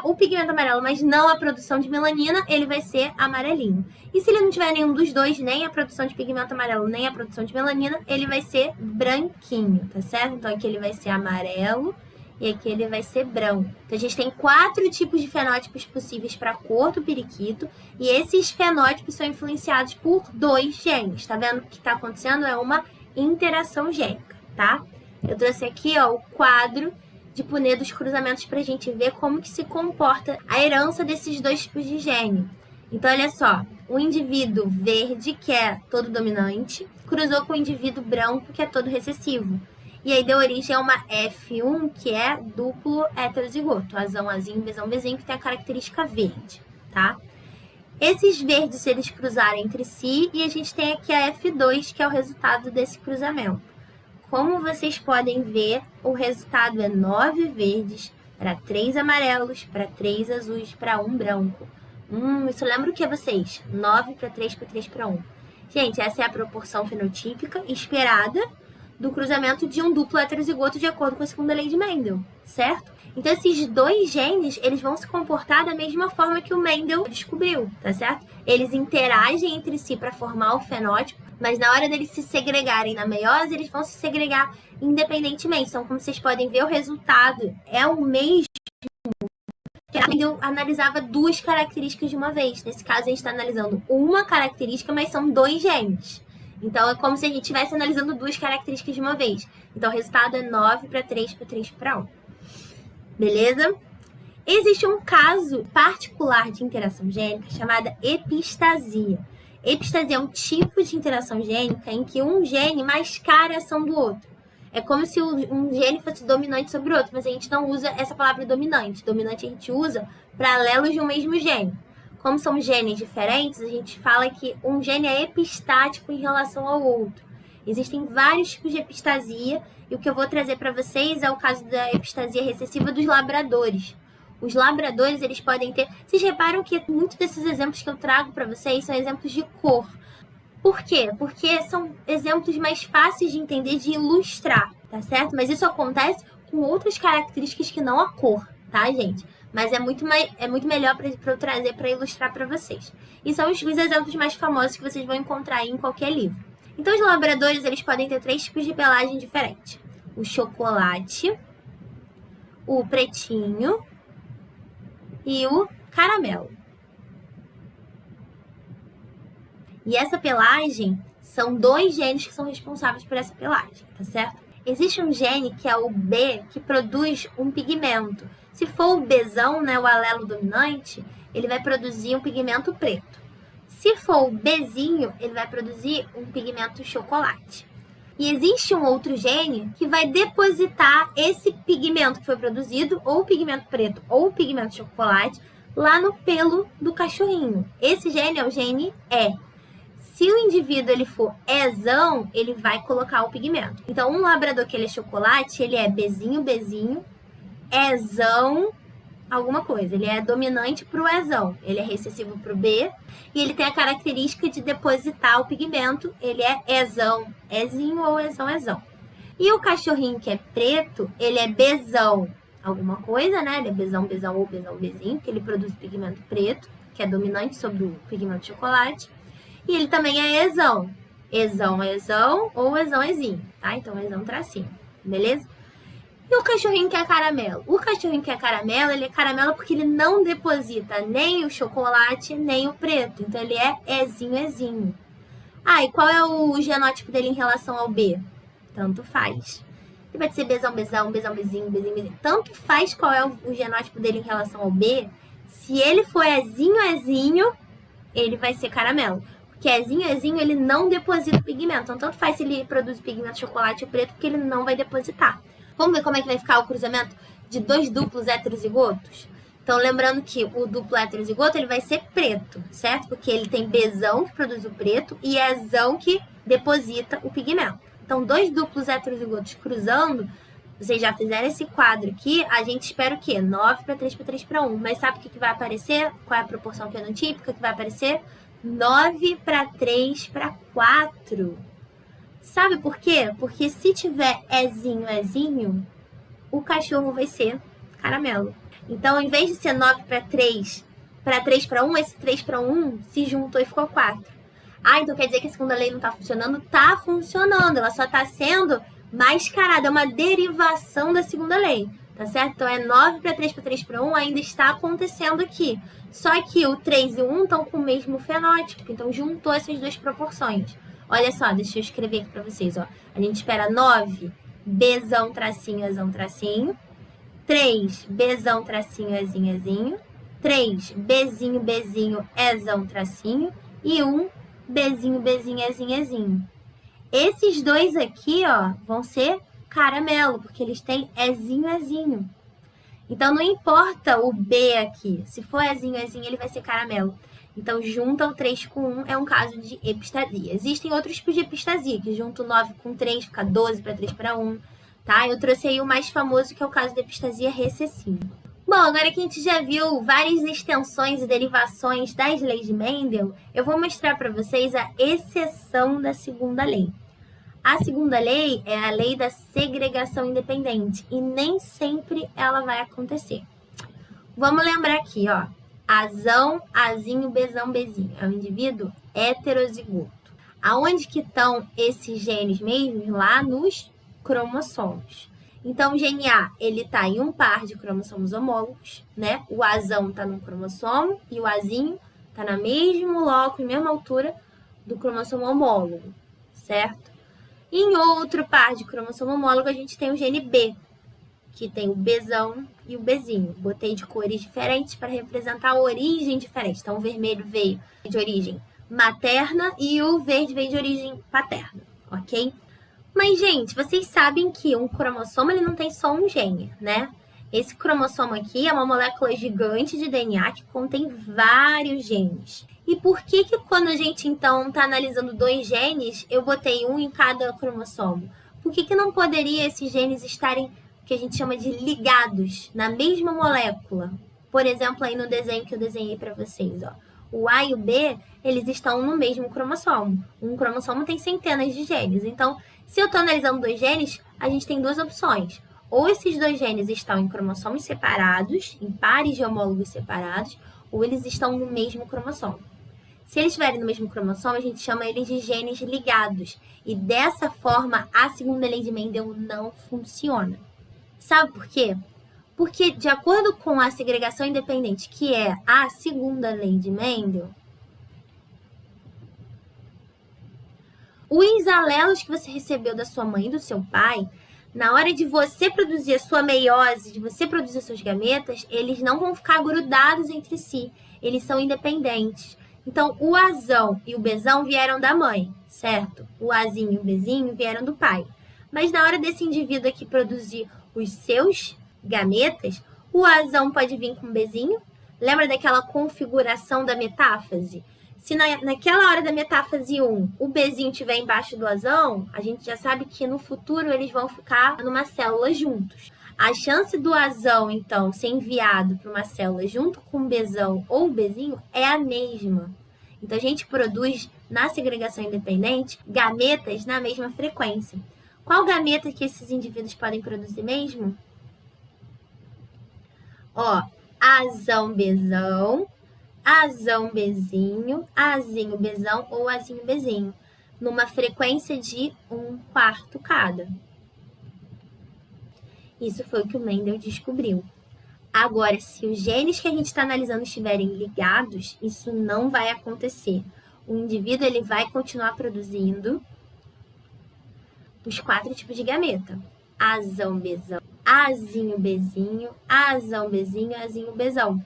o pigmento amarelo, mas não a produção de melanina, ele vai ser amarelinho. E se ele não tiver nenhum dos dois, nem a produção de pigmento amarelo, nem a produção de melanina, ele vai ser branquinho, tá certo? Então aqui ele vai ser amarelo e aqui ele vai ser branco. Então a gente tem 4 tipos de fenótipos possíveis para a cor do periquito e esses fenótipos são influenciados por 2 genes. Tá vendo o que está acontecendo? É uma interação gênica, tá? Eu trouxe aqui, ó, o quadro de Punnett dos cruzamentos para a gente ver como que se comporta a herança desses 2 tipos de gene. Então, olha só, o indivíduo verde, que é todo dominante, cruzou com o indivíduo branco, que é todo recessivo. E aí deu origem a uma F1, que é duplo heterozigoto, azão, azinho, bezão, bezinho, que tem a característica verde, tá? Esses verdes, eles cruzaram entre si, e a gente tem aqui a F2, que é o resultado desse cruzamento. Como vocês podem ver, o resultado é 9 verdes para 3 amarelos, para 3 azuis, para 1 branco. Isso lembra o que vocês? 9 para 3 para 3 para 1. Gente, essa é a proporção fenotípica esperada do cruzamento de um duplo heterozigoto de acordo com a segunda lei de Mendel, certo? Então, esses 2 genes, eles vão se comportar da mesma forma que o Mendel descobriu, tá certo? Eles interagem entre si para formar o fenótipo, mas na hora deles se segregarem na meiose, eles vão se segregar independentemente. Então, como vocês podem ver, o resultado é o mesmo. Mendel analisava 2 características de uma vez. Nesse caso, a gente está analisando uma característica, mas são 2 genes. Então, é como se a gente estivesse analisando 2 características de uma vez. Então, o resultado é 9 para 3 para 3 para 1. Beleza? Existe um caso particular de interação gênica chamada epistasia. Epistasia é um tipo de interação gênica em que um gene mascara a ação do outro. É como se um gene fosse dominante sobre o outro, mas a gente não usa essa palavra dominante. Dominante a gente usa para alelos de um mesmo gene. Como são genes diferentes, a gente fala que um gene é epistático em relação ao outro. Existem vários tipos de epistasia, e o que eu vou trazer para vocês é o caso da epistasia recessiva dos labradores. Os labradores, eles podem ter... Vocês reparam que muitos desses exemplos que eu trago para vocês são exemplos de cor. Por quê? Porque são exemplos mais fáceis de entender, de ilustrar, tá certo? Mas isso acontece com outras características que não a cor, tá, gente? Mas é muito melhor para eu trazer para ilustrar para vocês. E são os exemplos mais famosos que vocês vão encontrar aí em qualquer livro. Então, os labradores, eles podem ter 3 tipos de pelagem diferentes. O chocolate, o pretinho e o caramelo. E essa pelagem, são 2 genes que são responsáveis por essa pelagem, tá certo? Existe um gene que é o B, que produz um pigmento. Se for o Bzão, né, o alelo dominante, ele vai produzir um pigmento preto. Se for o Bzinho, ele vai produzir um pigmento chocolate. E existe um outro gene que vai depositar esse pigmento que foi produzido, ou o pigmento preto ou o pigmento chocolate, lá no pelo do cachorrinho. Esse gene é o gene E. Se o indivíduo ele for Ezão, ele vai colocar o pigmento. Então, um labrador que ele é chocolate, ele é Bzinho, Bzinho, Ezão, alguma coisa. Ele é dominante para o Ezão. Ele é recessivo para o B. E ele tem a característica de depositar o pigmento. Ele é Ezão, Ezinho ou Ezão, Ezão. E o cachorrinho que é preto, ele é Bzão, alguma coisa, né? Ele é Bzão, Bzão ou Bzão, Bzinho, que ele produz pigmento preto, que é dominante sobre o pigmento chocolate. E ele também é Ezão. Ezão, Ezão ou Ezão, Ezinho, tá? Então, Ezão tracinho, beleza? E o cachorrinho que é caramelo? O cachorrinho que é caramelo, ele é caramelo porque ele não deposita nem o chocolate, nem o preto. Então, ele é Ezinho, Ezinho. Ah, e qual é o genótipo dele em relação ao B? Tanto faz. Ele vai ser Bzão, Bzão, Bzão, Bzinho, Bzinho, Bzinho. Tanto faz qual é o genótipo dele em relação ao B. Se ele for Ezinho, Ezinho, ele vai ser caramelo. Porque Ezinho, Ezinho, ele não deposita o pigmento. Então, tanto faz se ele produz pigmento chocolate ou preto, porque ele não vai depositar. Vamos ver como é que vai ficar o cruzamento de 2 duplos heterozigotos? Então, lembrando que o duplo heterozigoto, ele vai ser preto, certo? Porque ele tem Bzão, que produz o preto, e Ezão, que deposita o pigmento. Então, 2 duplos heterozigotos cruzando, vocês já fizeram esse quadro aqui, a gente espera o quê? 9 para 3 para 3 para 1. Mas sabe o que vai aparecer? Qual é a proporção fenotípica que vai aparecer? 9 para 3 para 4. Sabe por quê? Porque se tiver Ezinho, Ezinho, o cachorro vai ser caramelo. Então, em vez de ser 9 para 3 para 1, esse 3 para 1 se juntou e ficou 4. Ah, então quer dizer que a segunda lei não está funcionando? Está funcionando, ela só está sendo mascarada, é uma derivação da segunda lei, tá certo? Então é 9 para 3 para 1 ainda está acontecendo aqui. Só que o 3 e o 1 estão com o mesmo fenótipo, então juntou essas duas proporções. Olha só, deixa eu escrever aqui para vocês, ó. A gente espera 9, Bzão, tracinho, Azão, tracinho. 3, Bzão, tracinho, Ezinho, Ezinho. 3, Bzinho, Bzinho, Ezão, tracinho. E 1, Bzinho, Bzinho, Ezinho, Ezinho. Esses dois aqui, ó, vão ser caramelo, porque eles têm Ezinho, Ezinho. Então, não importa o B aqui. Se for Ezinho, Ezinho, ele vai ser caramelo. Então, junta o 3 com 1 é um caso de epistasia. Existem outros tipos de epistasia, que junta o 9 com 3, fica 12 para 3 para 1. Tá? Eu trouxe aí o mais famoso, que é o caso da epistasia recessiva. Bom, agora que a gente já viu várias extensões e derivações das leis de Mendel, eu vou mostrar para vocês a exceção da segunda lei. A segunda lei é a lei da segregação independente e nem sempre ela vai acontecer. Vamos lembrar aqui, ó. Azão, Azinho, Bzão, Bzinho. É um indivíduo heterozigoto. Aonde que estão esses genes mesmos? Lá nos cromossomos. Então, o gene A, ele está em um par de cromossomos homólogos, né? O Azão está num cromossomo e o Azinho está na mesmo loco, na mesma altura do cromossomo homólogo, certo? Em outro par de cromossomo homólogo, a gente tem o gene B, que tem o Bzão e o Bzinho. Botei de cores diferentes para representar a origem diferente. Então, o vermelho veio de origem materna e o verde veio de origem paterna, ok? Mas, gente, vocês sabem que um cromossomo ele não tem só um gene, né? Esse cromossomo aqui é uma molécula gigante de DNA que contém vários genes. E por que quando a gente, então, está analisando dois genes, eu botei um em cada cromossomo? Por que não poderia esses genes estarem, que a gente chama de ligados, na mesma molécula? Por exemplo, aí no desenho que eu desenhei para vocês, ó. O A e o B, eles estão no mesmo cromossomo. Um cromossomo tem centenas de genes. Então, se eu estou analisando dois genes, a gente tem duas opções. Ou esses dois genes estão em cromossomos separados, em pares de homólogos separados, ou eles estão no mesmo cromossomo. Se eles estiverem no mesmo cromossomo, a gente chama eles de genes ligados. E dessa forma, a segunda lei de Mendel não funciona. Sabe por quê? Porque, de acordo com a segregação independente, que é a segunda lei de Mendel, os alelos que você recebeu da sua mãe e do seu pai, na hora de você produzir a sua meiose, de você produzir os seus gametas, eles não vão ficar grudados entre si. Eles são independentes. Então, o Azão e o Bzão vieram da mãe, certo? O Azinho e o Bzinho vieram do pai. Mas na hora desse indivíduo aqui produzir os seus gametas, o Azão pode vir com o Bzinho. Lembra daquela configuração da metáfase? Se naquela hora da metáfase 1, o Bzinho estiver embaixo do Azão, a gente já sabe que no futuro eles vão ficar numa célula juntos. A chance do Azão, então, ser enviado para uma célula junto com o Bzão ou o Bzinho é a mesma. Então, a gente produz, na segregação independente, gametas na mesma frequência. Qual gameta que esses indivíduos podem produzir mesmo? Ó, Azão, Bzão, Azão, Bzinho, Azinho, Bzão ou Azinho, Bzinho, numa frequência de 1/4 cada. Isso foi o que o Mendel descobriu. Agora, se os genes que a gente está analisando estiverem ligados, isso não vai acontecer. O indivíduo ele vai continuar produzindo os 4 tipos de gameta. Azão, Bzão, Azinho, Bzinho, Azão, Bzinho, Azinho, Bzão.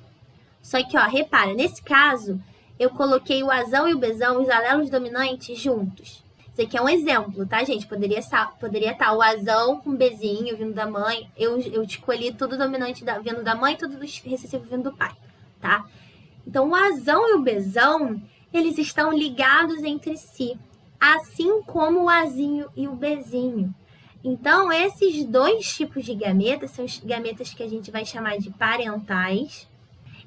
Só que, ó, repara, nesse caso, eu coloquei o Azão e o Bzão, os alelos dominantes, juntos. Isso aqui é um exemplo, tá, gente? Poderia estar o Azão com o Bzinho vindo da mãe. Eu escolhi tudo dominante vindo da mãe e tudo recessivo vindo do pai, tá? Então, o Azão e o Bzão, eles estão ligados entre si, assim como o Azinho e o Bzinho. Então, esses dois tipos de gametas são os gametas que a gente vai chamar de parentais.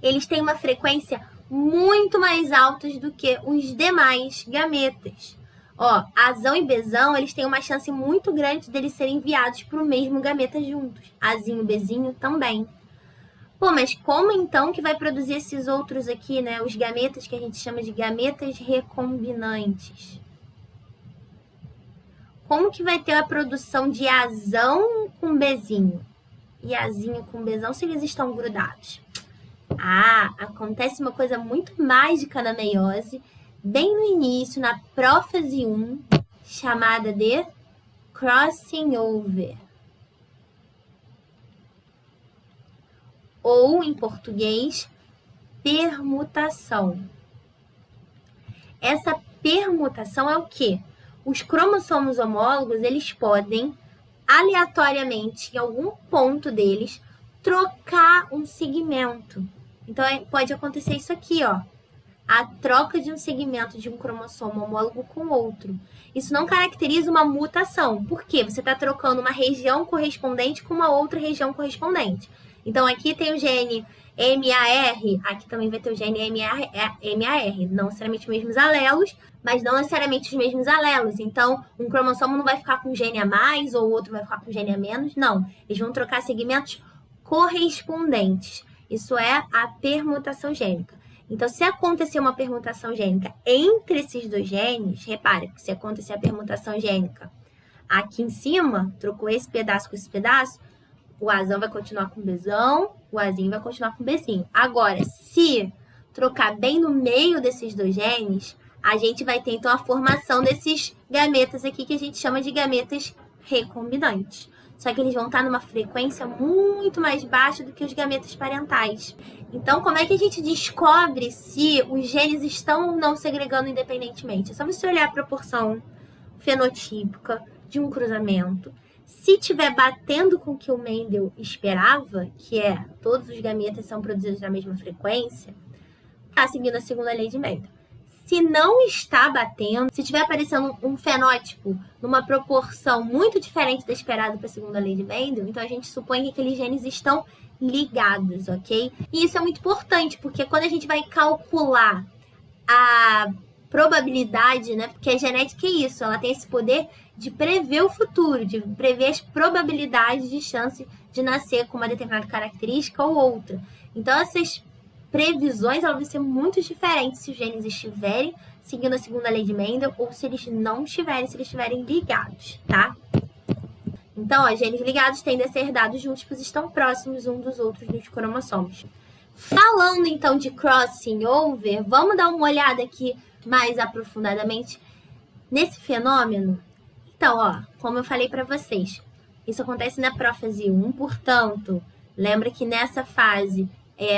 Eles têm uma frequência muito mais alta do que os demais gametas. Ó, Azão e Bzão, eles têm uma chance muito grande deles serem enviados para o mesmo gameta juntos. Azinho e Bzinho também. Pô, mas como então que vai produzir esses outros aqui, né? Os gametas que a gente chama de gametas recombinantes. Como que vai ter a produção de azão com bezinho? E azinho com bezão se eles estão grudados? Ah, acontece uma coisa muito mágica na meiose, bem no início, na prófase 1, chamada de crossing over. Ou, em português, permutação. Essa permutação é o quê? Os cromossomos homólogos, eles podem, aleatoriamente, em algum ponto deles, trocar um segmento. Então, pode acontecer isso aqui, ó. A troca de um segmento de um cromossomo homólogo com outro. Isso não caracteriza uma mutação. Por quê? Você está trocando uma região correspondente com uma outra região correspondente. Então, aqui tem o gene MAR, aqui também vai ter o gene MAR. Não necessariamente os mesmos alelos, mas não necessariamente os mesmos alelos. Então, um cromossomo não vai ficar com gene a mais ou o outro vai ficar com gene a menos. Não, eles vão trocar segmentos correspondentes. Isso é a permutação gênica. Então, se acontecer uma permutação gênica entre esses dois genes, repare que se acontecer a permutação gênica aqui em cima, trocou esse pedaço com esse pedaço, o azão vai continuar com bezão, o azinho vai continuar com bezinho. Agora, se trocar bem no meio desses dois genes, a gente vai ter, então, a formação desses gametas aqui, que a gente chama de gametas recombinantes. Só que eles vão estar numa frequência muito mais baixa do que os gametas parentais. Então, como é que a gente descobre se os genes estão ou não segregando independentemente? É só você olhar a proporção fenotípica de um cruzamento. Se estiver batendo com o que o Mendel esperava, que é todos os gametas são produzidos na mesma frequência, está seguindo a segunda lei de Mendel. Se não está batendo, se estiver aparecendo um fenótipo numa proporção muito diferente da esperada para a segunda lei de Mendel, então a gente supõe que aqueles genes estão ligados, ok? E isso é muito importante, porque quando a gente vai calcular a probabilidade, né? Porque a genética é isso, ela tem esse poder de prever o futuro, de prever as probabilidades de chance de nascer com uma determinada característica ou outra. Então, essas previsões elas vão ser muito diferentes se os genes estiverem seguindo a segunda lei de Mendel ou se eles não estiverem, se eles estiverem ligados, tá? Então, ó, genes ligados tendem a ser herdados juntos, pois estão próximos uns dos outros nos cromossomos. Falando, então, de crossing over, vamos dar uma olhada aqui mais aprofundadamente nesse fenômeno? Então, ó, como eu falei para vocês, isso acontece na prófase 1, portanto, lembra que nessa fase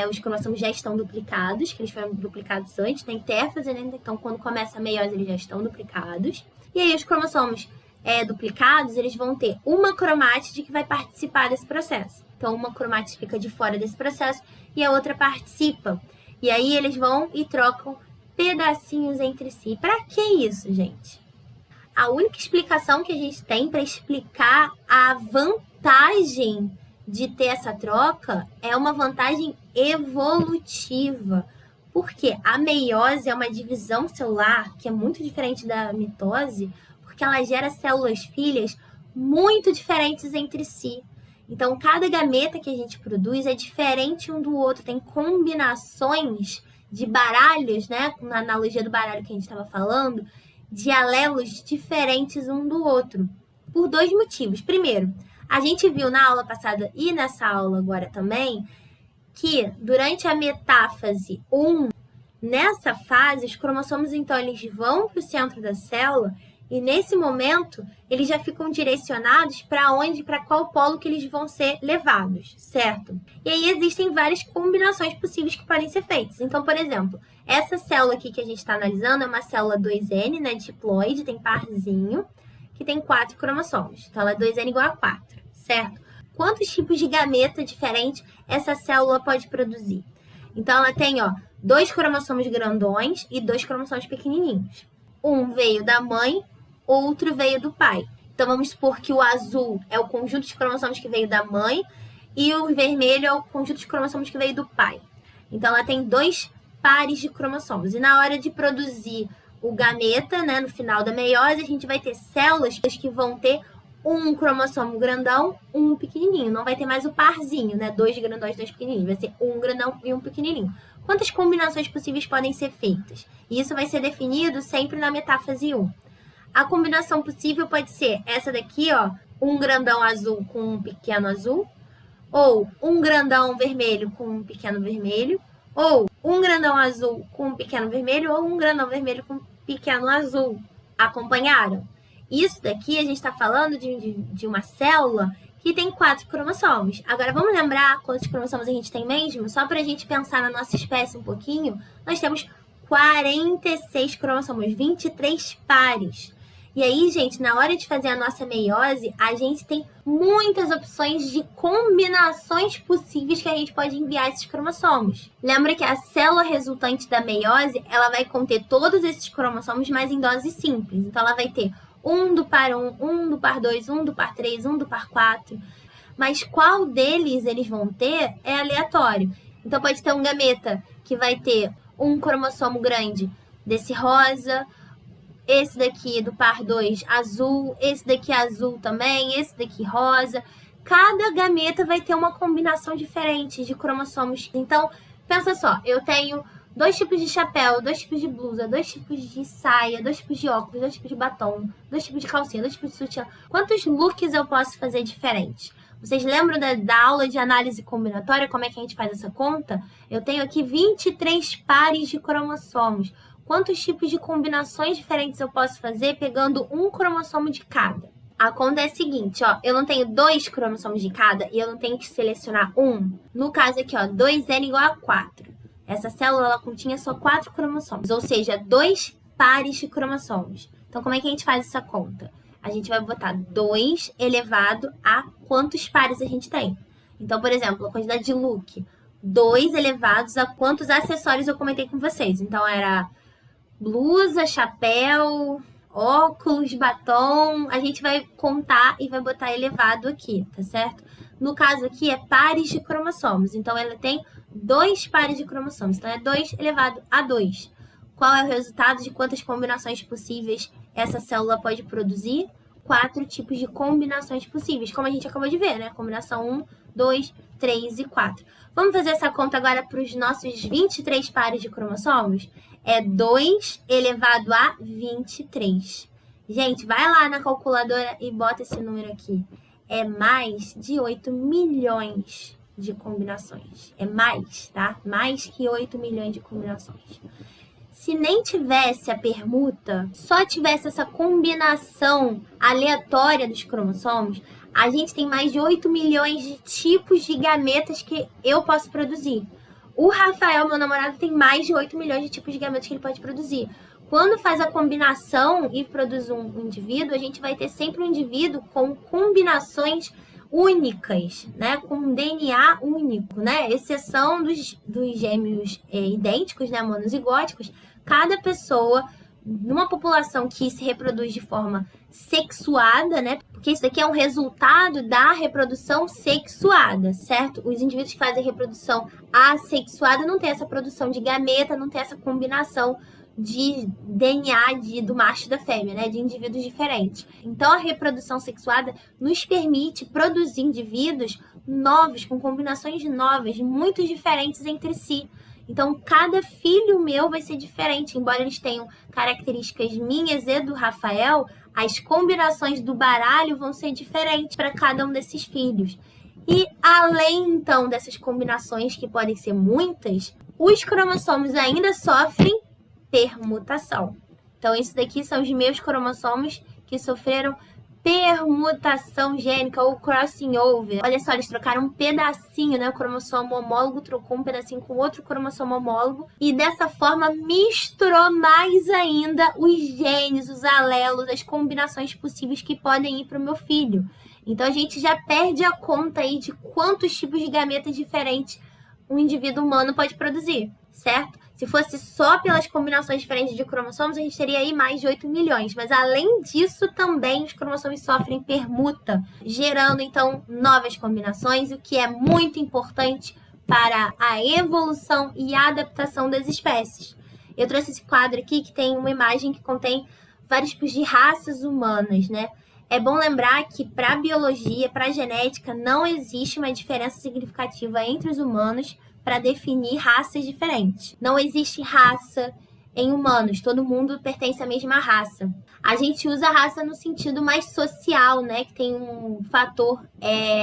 os cromossomos já estão duplicados, que eles foram duplicados antes, na intérfase, né? Então, quando começa a meiose, eles já estão duplicados. E aí, os cromossomos duplicados, eles vão ter uma cromátide que vai participar desse processo. Então, uma cromátide fica de fora desse processo e a outra participa. E aí, eles vão e trocam pedacinhos entre si. Para que isso, gente? A única explicação que a gente tem para explicar a vantagem de ter essa troca é uma vantagem evolutiva. Porque a meiose é uma divisão celular que é muito diferente da mitose, porque ela gera células filhas muito diferentes entre si. Então, cada gameta que a gente produz é diferente um do outro, tem combinações de baralhos, né? Na analogia do baralho que a gente estava falando, de alelos diferentes um do outro, por dois motivos. Primeiro, a gente viu na aula passada e nessa aula agora também, que durante a metáfase 1, nessa fase, os cromossomos, então, eles vão para o centro da célula e, nesse momento, eles já ficam direcionados para onde, para qual polo que eles vão ser levados, certo? E aí existem várias combinações possíveis que podem ser feitas. Então, por exemplo, essa célula aqui que a gente está analisando é uma célula 2N, né, diploide, tem parzinho, que tem 4 cromossomos. Então, ela é 2N igual a 4, certo? Quantos tipos de gameta diferentes essa célula pode produzir? Então, ela tem, ó, 2 cromossomos grandões e 2 cromossomos pequenininhos. Um veio da mãe, outro veio do pai. Então, vamos supor que o azul é o conjunto de cromossomos que veio da mãe e o vermelho é o conjunto de cromossomos que veio do pai. Então, ela tem 2 pares de cromossomos. E na hora de produzir o gameta, né, no final da meiose, a gente vai ter células que vão ter um cromossomo grandão, um pequenininho. Não vai ter mais o parzinho, né? 2 grandões, 2 pequenininhos. Vai ser um grandão e um pequenininho. Quantas combinações possíveis podem ser feitas? E isso vai ser definido sempre na metáfase 1. A combinação possível pode ser essa daqui, ó, um grandão azul com um pequeno azul, ou um grandão vermelho com um pequeno vermelho, ou um grandão azul com um pequeno vermelho, ou um grandão vermelho com um pequeno azul. Acompanharam? Isso daqui a gente está falando de uma célula que tem 4 cromossomos. Agora, vamos lembrar quantos cromossomos a gente tem mesmo? Só para a gente pensar na nossa espécie um pouquinho, nós temos 46 cromossomos, 23 pares. E aí, gente, na hora de fazer a nossa meiose, a gente tem muitas opções de combinações possíveis que a gente pode enviar esses cromossomos. Lembra que a célula resultante da meiose, ela vai conter todos esses cromossomos, mas em doses simples. Então, ela vai ter um do par 1, um do par 2, um do par 3, um do par 4. Mas qual deles eles vão ter é aleatório. Então, pode ter um gameta que vai ter um cromossomo grande desse rosa, esse daqui do par 2 azul, esse daqui azul também, esse daqui rosa. Cada gameta vai ter uma combinação diferente de cromossomos. Então, pensa só, eu tenho 2 tipos de chapéu, 2 tipos de blusa, 2 tipos de saia, 2 tipos de óculos, 2 tipos de batom, 2 tipos de calcinha, 2 tipos de sutiã. Quantos looks eu posso fazer diferentes? Vocês lembram da aula de análise combinatória, como é que a gente faz essa conta? Eu tenho aqui 23 pares de cromossomos. Quantos tipos de combinações diferentes eu posso fazer pegando um cromossomo de cada? A conta é a seguinte, ó, eu não tenho 2 cromossomos de cada e eu não tenho que selecionar um. No caso aqui, ó, 2N igual a 4. Essa célula, ela continha só 4 cromossomos, ou seja, 2 pares de cromossomos. Então, como é que a gente faz essa conta? A gente vai botar 2 elevado a quantos pares a gente tem. Então, por exemplo, a quantidade de look. 2 elevados a quantos acessórios eu comentei com vocês. Então, era blusa, chapéu, óculos, batom. A gente vai contar e vai botar elevado aqui, tá certo? No caso aqui é pares de cromossomos. Então, ela tem 2 pares de cromossomos. Então, é 2 elevado a 2. Qual é o resultado de quantas combinações possíveis essa célula pode produzir? 4 tipos de combinações possíveis, como a gente acabou de ver, né? Combinação 1, 2, 3 e 4. Vamos fazer essa conta agora para os nossos 23 pares de cromossomos? É 2 elevado a 23. Gente, vai lá na calculadora e bota esse número aqui. É mais de 8 milhões de combinações. É mais, tá? Mais que 8 milhões de combinações. Se nem tivesse a permuta, só tivesse essa combinação aleatória dos cromossomos, a gente tem mais de 8 milhões de tipos de gametas que eu posso produzir. O Rafael, meu namorado, tem mais de 8 milhões de tipos de gametas que ele pode produzir. Quando faz a combinação e produz um indivíduo, a gente vai ter sempre um indivíduo com combinações únicas, né? Com um DNA único, né? Exceção dos gêmeos idênticos, né? Monozigóticos. Cada pessoa, numa população que se reproduz de forma sexuada, né? Porque isso aqui é um resultado da reprodução sexuada, certo? Os indivíduos que fazem reprodução assexuada não tem essa produção de gameta, não tem essa combinação de DNA do macho e da fêmea, né? De indivíduos diferentes. Então, a reprodução sexuada nos permite produzir indivíduos novos, com combinações novas, muito diferentes entre si. Então, cada filho meu vai ser diferente. Embora eles tenham características minhas e do Rafael, as combinações do baralho vão ser diferentes para cada um desses filhos. E além, então, dessas combinações, que podem ser muitas, os cromossomos ainda sofrem permutação. Então, isso daqui são os meus cromossomos que sofreram permutação gênica ou crossing over. Olha só, eles trocaram um pedacinho, né? O cromossomo homólogo trocou um pedacinho com outro cromossomo homólogo e dessa forma misturou mais ainda os genes, os alelos, as combinações possíveis que podem ir para o meu filho. Então, a gente já perde a conta aí de quantos tipos de gametas diferentes um indivíduo humano pode produzir, certo? Se fosse só pelas combinações diferentes de cromossomos, a gente teria aí mais de 8 milhões. Mas, além disso, também os cromossomos sofrem permuta, gerando, então, novas combinações, o que é muito importante para a evolução e a adaptação das espécies. Eu trouxe esse quadro aqui que tem uma imagem que contém vários tipos de raças humanas, né? É bom lembrar que para a biologia, para a genética, não existe uma diferença significativa entre os humanos para definir raças diferentes. Não existe raça em humanos, todo mundo pertence à mesma raça. A gente usa raça no sentido mais social, né? Que tem um fator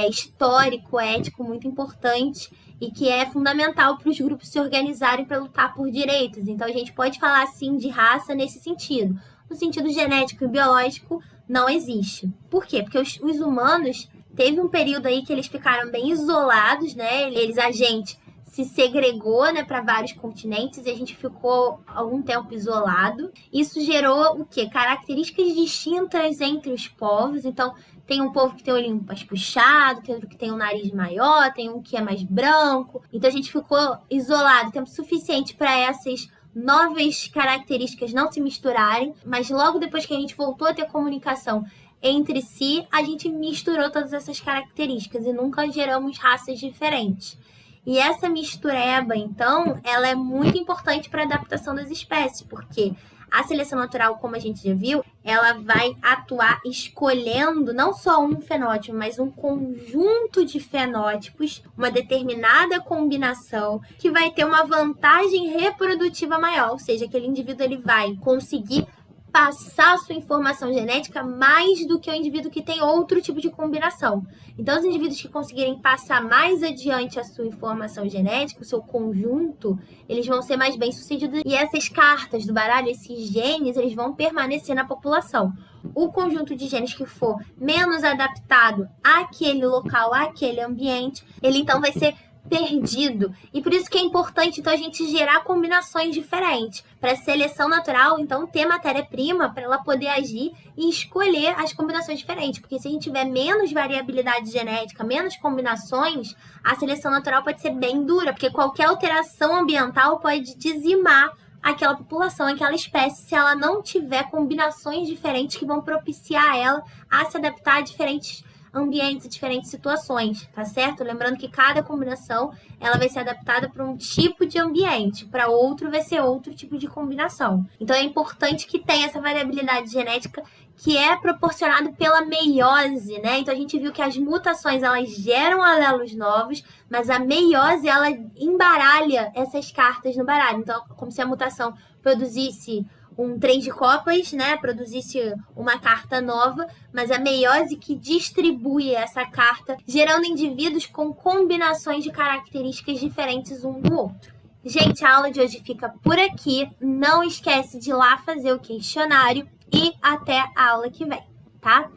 histórico, ético muito importante e que é fundamental para os grupos se organizarem para lutar por direitos. Então a gente pode falar sim de raça nesse sentido. No sentido genético e biológico, não existe. Por quê? Porque os humanos teve um período aí que eles ficaram bem isolados, né? A gente se segregou, né, para vários continentes e a gente ficou algum tempo isolado. Isso gerou o quê? Características distintas entre os povos. Então, tem um povo que tem o olhinho mais puxado, tem outro que tem um nariz maior, tem um que é mais branco. Então, a gente ficou isolado tempo suficiente para essas novas características não se misturarem, mas logo depois que a gente voltou a ter comunicação entre si, a gente misturou todas essas características e nunca geramos raças diferentes. E essa mistureba, então, ela é muito importante para a adaptação das espécies, porque a seleção natural, como a gente já viu, ela vai atuar escolhendo não só um fenótipo, mas um conjunto de fenótipos, uma determinada combinação que vai ter uma vantagem reprodutiva maior, ou seja, aquele indivíduo ele vai conseguir passar sua informação genética mais do que o indivíduo que tem outro tipo de combinação. Então, os indivíduos que conseguirem passar mais adiante a sua informação genética, o seu conjunto, eles vão ser mais bem-sucedidos. E essas cartas do baralho, esses genes, eles vão permanecer na população. O conjunto de genes que for menos adaptado àquele local, àquele ambiente, ele então vai ser perdido. E por isso que é importante então a gente gerar combinações diferentes para a seleção natural, então ter matéria-prima para ela poder agir e escolher as combinações diferentes, porque se a gente tiver menos variabilidade genética, menos combinações, a seleção natural pode ser bem dura, porque qualquer alteração ambiental pode dizimar aquela população, aquela espécie, se ela não tiver combinações diferentes que vão propiciar ela a se adaptar a diferentes ambientes, diferentes situações, tá certo? Lembrando que cada combinação ela vai ser adaptada para um tipo de ambiente, para outro vai ser outro tipo de combinação. Então é importante que tenha essa variabilidade genética que é proporcionado pela meiose, né? Então a gente viu que as mutações elas geram alelos novos, mas a meiose ela embaralha essas cartas no baralho. Então, como se a mutação produzisse um trem de copas, né, produzisse uma carta nova, mas a meiose que distribui essa carta, gerando indivíduos com combinações de características diferentes um do outro. Gente, a aula de hoje fica por aqui. Não esquece de ir lá fazer o questionário e até a aula que vem, tá?